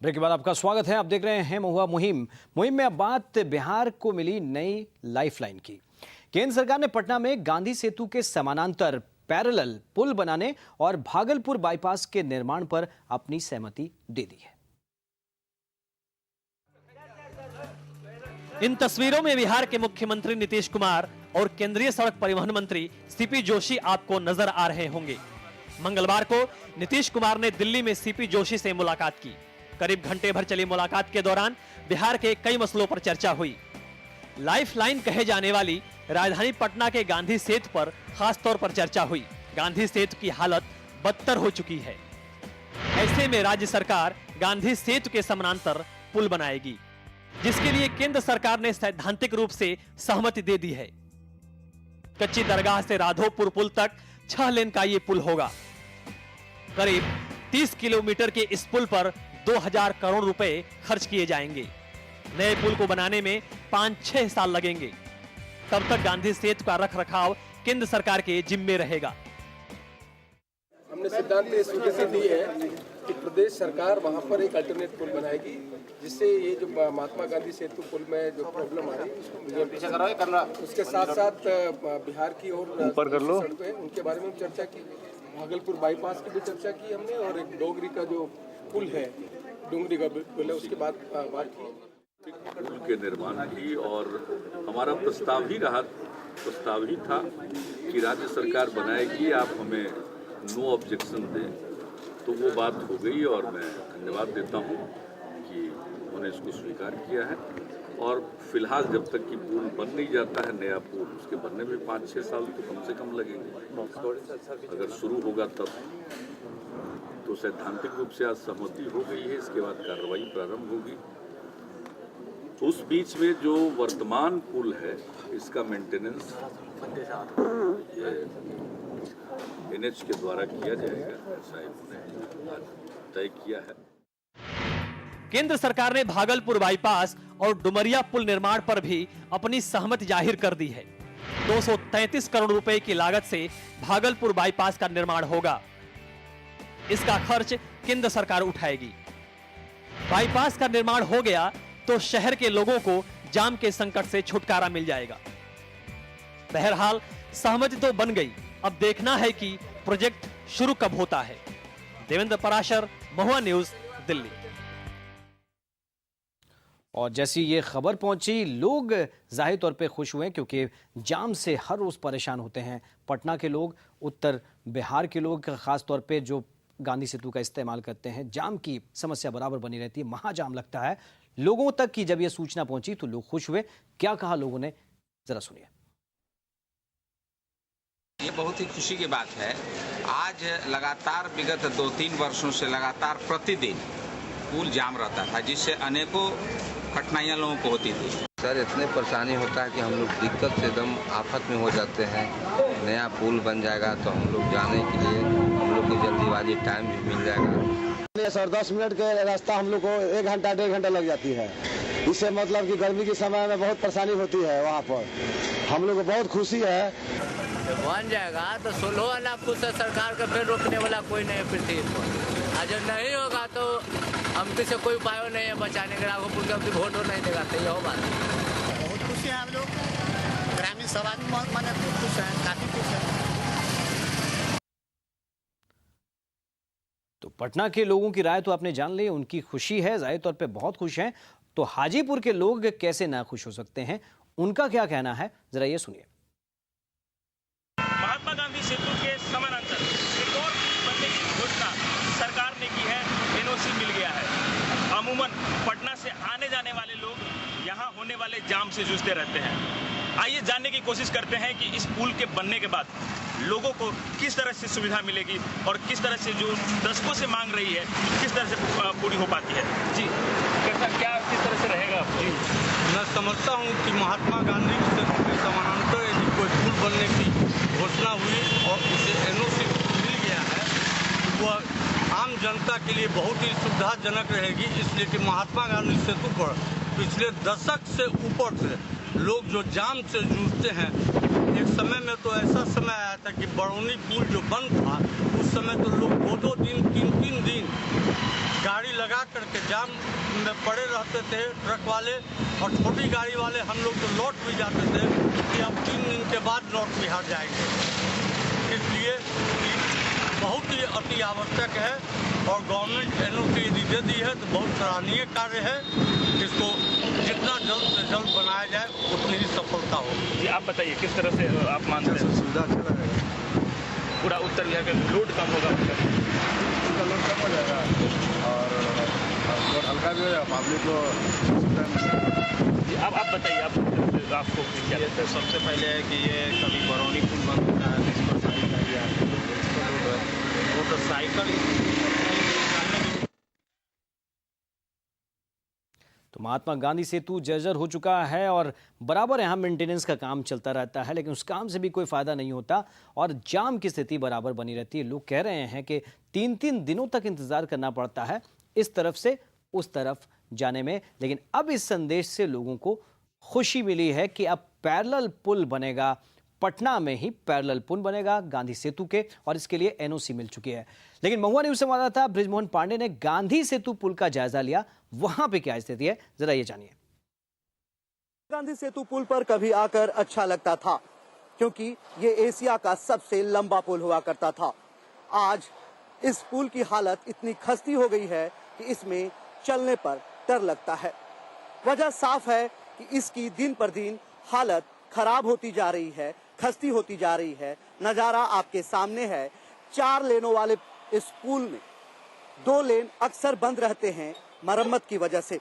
Break के बाद आपका स्वागत है। आप देख रहे हैं महुआ मुहिम में अब बात बिहार को मिली नई लाइफलाइन की। केंद्र सरकार ने पटना में गांधी सेतु के समानांतर पैरेलल पुल बनाने और भागलपुर बाईपास के निर्माण पर अपनी सहमति दे दी है। इन तस्वीरों में बिहार के मुख्यमंत्री नीतीश कुमार और केंद्रीय सड़क परिवहन मंत्री सीपी जोशी आपको नजर आ रहे होंगे। मंगलवार को नीतीश कुमार ने दिल्ली में सीपी जोशी से मुलाकात की। करीब घंटे भर चली मुलाकात के दौरान बिहार के कई मसलों पर चर्चा हुई। लाइफलाइन कहे जाने वाली राजधानी पटना के गांधी सेतु पर खास तौर पर चर्चा हुई। गांधी सेतु की हालत बदतर हो चुकी है। ऐसे में राज्य सरकार गांधी सेतु के समानांतर पुल बनाएगी, जिसके लिए केंद्र सरकार ने सैद्धांतिक रूप से सहमति दे दी है। कच्ची दरगाह से राधोपुर पुल तक 6 लेन का ये पुल होगा। करीब 30 किलोमीटर के इस पुल पर 2000 करोड़ रुपए खर्च किए जाएंगे। नए पुल को बनाने में 5-6 साल लगेंगे। तब तक गांधी सेतु का रखरखाव केंद्र सरकार के जिम्मे रहेगा। हमने सिद्धांत स्वीकृति दी है कि प्रदेश सरकार वहां पर एक अल्टरनेट पुल बनाएगी, जिससे ये जो महात्मा गांधी सेतु पुल में जो प्रॉब्लम आ रही है उसको पीछे करना। उसके साथ साथ बिहार की और सड़कें उनके बारे में चर्चा की। भागलपुर बाईपास की भी चर्चा की हमने, और एक डोंगरी का जो पुल है, डोंगरी का पुल है, उसके बाद बात की पुल के निर्माण की। और हमारा प्रस्ताव ही था कि राज्य सरकार बनाएगी, आप हमें नो ऑब्जेक्शन दें। तो वो बात हो गई और मैं धन्यवाद देता हूँ कि उन्होंने इसको स्वीकार किया है। और फिलहाल जब तक कि पुल बन नहीं जाता है, नया पुल, उसके बनने में 5-6 साल तो कम से कम लगेंगे। अगर शुरू होगा तब तो सैद्धांतिक रूप से आज सहमति हो गई है, इसके बाद कार्रवाई प्रारंभ होगी। उस बीच में जो वर्तमान पुल है, इसका मेंटेनेंस NH के द्वारा किया जाएगा, ऐसा इन्होंने तय किया है। केंद्र सरकार ने भागलपुर बाईपास और डुमरिया पुल निर्माण पर भी अपनी सहमति जाहिर कर दी है। 233 करोड़ रुपए की लागत से भागलपुर बाईपास का निर्माण होगा। इसका खर्च केंद्र सरकार उठाएगी। बाईपास का निर्माण हो गया तो शहर के लोगों को जाम के संकट से छुटकारा मिल जाएगा। बहरहाल सहमति तो बन गई, अब देखना है कि प्रोजेक्ट शुरू कब होता है। देवेंद्र पराशर, महुआ न्यूज, दिल्ली। और जैसी ये खबर पहुंची, लोग जाहिर तौर पे खुश हुए, क्योंकि जाम से हर रोज परेशान होते हैं पटना के लोग, उत्तर बिहार के लोग, खास तौर पे जो गांधी सेतु का इस्तेमाल करते हैं। जाम की समस्या बराबर बनी रहती है, महाजाम लगता है। लोगों तक की जब ये सूचना पहुंची तो लोग खुश हुए। क्या कहा लोगों ने, जरा सुनिए। ये बहुत ही खुशी की बात है। आज लगातार विगत 2-3 वर्षों से लगातार प्रतिदिन पुल जाम रहता था, जिससे अनेकों कठिनाइयां लोगों को होती थी। सर, इतने परेशानी होता है कि हम लोग दिक्कत से एकदम आफत में हो जाते हैं। नया पुल बन जाएगा तो हम लोग जाने के लिए हम लोग की जल्दीबाजी टाइम भी मिल जाएगा। सर 10 मिनट के रास्ता हम लोग को 1 घंटा 1.5 घंटा लग जाती है। इससे मतलब कि गर्मी के समय में बहुत परेशानी होती है। वहाँ पर हम लोग को बहुत खुशी है। बन जाएगा तो 16 आना खुद से सरकार का फिर रोकने वाला कोई नहीं है पृथ्वी पर। आज नहीं होगा तो हम किसी कोई उपाय नहीं है बचाने के। राघोपुर का भी वोट नहीं देगा, तो यह बात बहुत खुशी है। हम लोग ग्रामीण समाज में खुश हैं, काफी खुश है। तो पटना के लोगों की राय तो आपने जान ली, उनकी खुशी है, जाहिर तौर पे बहुत खुश हैं। तो हाजीपुर के लोग कैसे ना खुश हो सकते हैं, उनका क्या कहना है, जरा ये सुनिए। महात्मा गांधी सेतु के समानांतर एक और पुल बनने की घोषणा सरकार ने की है। NOC मिल गया है। अमूमन पटना से आने जाने वाले लोग यहाँ होने वाले जाम से जूझते रहते हैं। आइए जानने की कोशिश करते हैं कि इस पुल के बनने के बाद लोगों को किस तरह से सुविधा मिलेगी और किस तरह से जो दशकों से मांग रही है, किस तरह से पूरी हो पाती है। जी, क्या किस तरह से रहेगा? जी, मैं समझता हूँ कि महात्मा गांधी सेतु के समानांतर यदि कोई पुल बनने की घोषणा हुई और उसे NOC मिल गया है, तो वह आम जनता के लिए बहुत ही सुविधाजनक रहेगी। इसलिए कि महात्मा गांधी सेतु पर पिछले दशक से ऊपर से लोग जो जाम से जूझते हैं। एक समय में तो ऐसा समय आया था कि बरौनी पुल जो बंद था, उस समय तो लोग 2-2 दिन 3-3 दिन गाड़ी लगा करके जाम में पड़े रहते थे ट्रक वाले, और छोटी गाड़ी वाले हम लोग तो लौट भी जाते थे कि अब 3 दिन के बाद लौट बिहार जाएंगे। इसलिए बहुत ही अति आवश्यक है और गवर्नमेंट NOC यदि दे दी है तो बहुत सराहनीय कार्य है। इसको जितना जल्द से जल्द बनाया जाए उतनी ही सफलता हो। जी आप बताइए किस तरह से आप मानते हैं सुविधा अच्छा रहेगा, पूरा उत्तर बिहार का लोड कम होगा, उसका लोड कम हो जाएगा और हल्का भी हो जाएगा, पब्लिक को सुविधा मिलेगा। जी आप बताइए आपको क्या लगता है? सबसे पहले है कि ये कभी बरौनी पुल बंद होता है तो इस पर सारी गाड़ियाँ मोटरसाइकिल। तो महात्मा गांधी सेतु जर्जर हो चुका है और बराबर यहाँ मेंटेनेंस का काम चलता रहता है, लेकिन उस काम से भी कोई फायदा नहीं होता और जाम की स्थिति बराबर बनी रहती है। लोग कह रहे हैं कि 3-3 दिनों तक इंतजार करना पड़ता है इस तरफ से उस तरफ जाने में। लेकिन अब इस संदेश से लोगों को खुशी मिली है कि अब पैरेलल पुल बनेगा, पटना में ही पैरेलल पुल बनेगा गांधी सेतु के, और इसके लिए NOC मिल चुकी है। लेकिन महुआ न्यूज संवाददाता ब्रिजमोहन पांडे ने गांधी सेतु पुल का जायजा लिया, वहां पे क्या स्थिति है जरा ये जानिए। गांधी सेतु पुल पर कभी आकर अच्छा लगता था क्योंकि ये एशिया का सबसे लंबा पुल हुआ करता था। आज इस पुल की हालत इतनी खस्ती हो गई है कि इसमें चलने पर डर लगता है। वजह साफ है कि इसकी दिन पर दिन हालत खराब होती जा रही है, खस्ती होती जा रही है। नजारा आपके सामने है। 4 लेनों वाले इस पुल में 2 लेन अक्सर बंद रहते हैं मरम्मत की वजह से।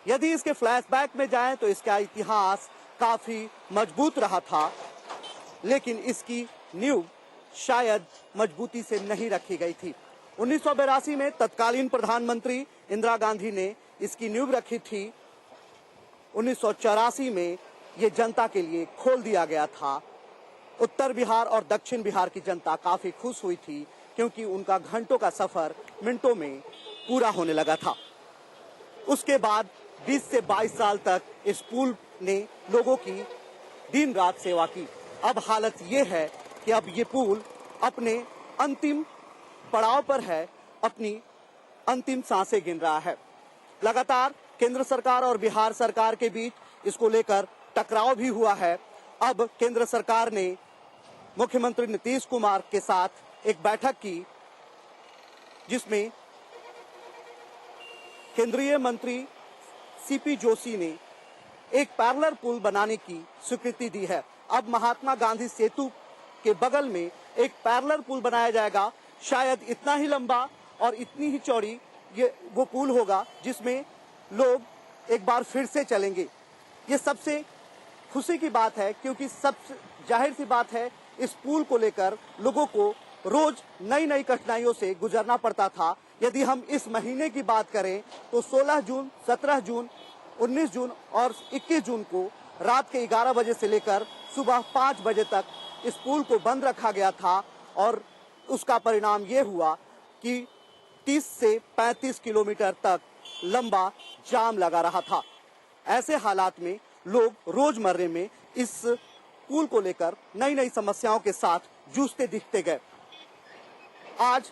यदि इसके फ्लैशबैक में जाएं तो इसका इतिहास काफी मजबूत रहा था, लेकिन इसकी नींव शायद मजबूती से नहीं रखी गई थी। 1982 में तत्कालीन प्रधानमंत्री इंदिरा गांधी ने इसकी नींव रखी थी। 1984 में ये जनता के लिए खोल दिया गया था। उत्तर बिहार और दक्षिण बिहार की जनता काफी खुश हुई थी क्योंकि उनका घंटों का सफर मिनटों में पूरा होने लगा था। उसके बाद 20 से 22 साल तक इस पुल ने लोगों की दिन रात सेवा की। अब हालत ये है कि अब ये पुल अपने अंतिम पड़ाव पर है, अपनी अंतिम सांसें गिन रहा है। लगातार केंद्र सरकार और बिहार सरकार के बीच इसको लेकर टकराव भी हुआ है। अब केंद्र सरकार ने मुख्यमंत्री नीतीश कुमार के साथ एक बैठक की जिसमें केंद्रीय मंत्री CP जोशी ने एक पैरेलल पुल बनाने की स्वीकृति दी है। अब महात्मा गांधी सेतु के बगल में एक पैरेलल पुल बनाया जाएगा। शायद इतना ही लंबा और इतनी ही चौड़ी ये वो पुल होगा जिसमें लोग एक बार फिर से चलेंगे। ये सबसे खुशी की बात है क्योंकि सबसे जाहिर सी बात है इस पुल को लेकर लोगों को रोज नई नई कठिनाइयों से गुजरना पड़ता था। यदि हम इस महीने की बात करें तो 16 जून, 17 जून, 19 जून और 21 जून को रात के 11 बजे से लेकर सुबह 5 बजे तक इस पुल को बंद रखा गया था और उसका परिणाम ये हुआ कि 30 से 35 किलोमीटर तक लंबा जाम लगा रहा था। ऐसे हालात में लोग रोजमर्रे में इस पुल को लेकर नई नई समस्याओं के साथ जूझते दिखते गए। आज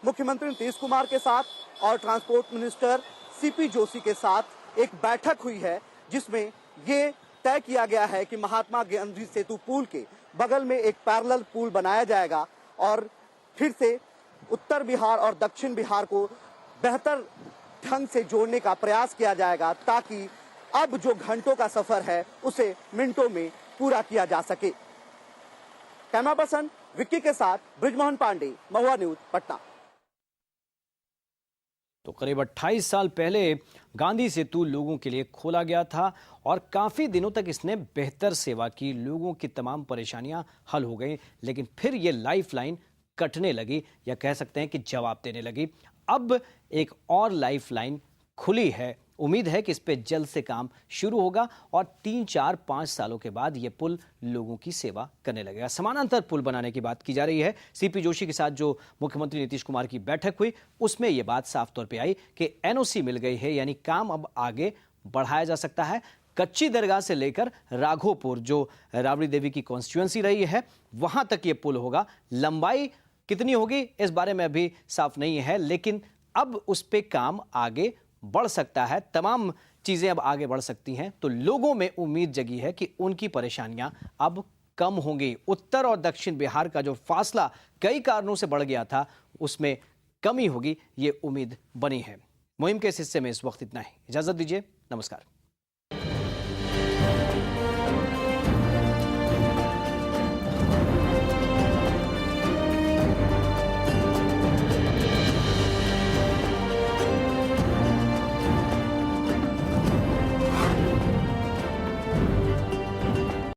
मुख्यमंत्री नीतीश कुमार के साथ और ट्रांसपोर्ट मिनिस्टर CP जोशी के साथ एक बैठक हुई है जिसमें ये तय किया गया है कि महात्मा गांधी सेतु पुल के बगल में एक पैरेलल पुल बनाया जाएगा और फिर से उत्तर बिहार और दक्षिण बिहार को बेहतर ढंग से जोड़ने का प्रयास किया जाएगा ताकि अब जो घंटों का सफर है उसे मिनटों में पूरा किया जा सके। कैमरा पर्सन विक्की के साथ ब्रिजमोहन पांडे, महुआ न्यूज, पटना। तो करीब 28 साल पहले गांधी सेतु लोगों के लिए खोला गया था और काफ़ी दिनों तक इसने बेहतर सेवा की, लोगों की तमाम परेशानियां हल हो गई। लेकिन फिर ये लाइफलाइन कटने लगी या कह सकते हैं कि जवाब देने लगी। अब एक और लाइफलाइन खुली है। उम्मीद है कि इस पे जल्द से काम शुरू होगा और 3, 4, 5 सालों के बाद ये पुल लोगों की सेवा करने लगेगा। समानांतर पुल बनाने की बात की जा रही है। CP जोशी के साथ जो मुख्यमंत्री नीतीश कुमार की बैठक हुई उसमें ये बात साफ तौर पे आई कि NOC मिल गई है, यानी काम अब आगे बढ़ाया जा सकता है। कच्ची दरगाह से लेकर राघोपुर, जो राबड़ी देवी की कॉन्स्टिट्यूएंसी रही है, वहां तक ये पुल होगा। लंबाई कितनी होगी इस बारे में अभी साफ नहीं है, लेकिन अब उस पे काम आगे बढ़ सकता है, तमाम चीजें अब आगे बढ़ सकती हैं। तो लोगों में उम्मीद जगी है कि उनकी परेशानियां अब कम होंगी। उत्तर और दक्षिण बिहार का जो फासला कई कारणों से बढ़ गया था, उसमें कमी होगी, ये उम्मीद बनी है। मुहिम के इस हिस्से में इस वक्त इतना ही। इजाजत दीजिए, नमस्कार।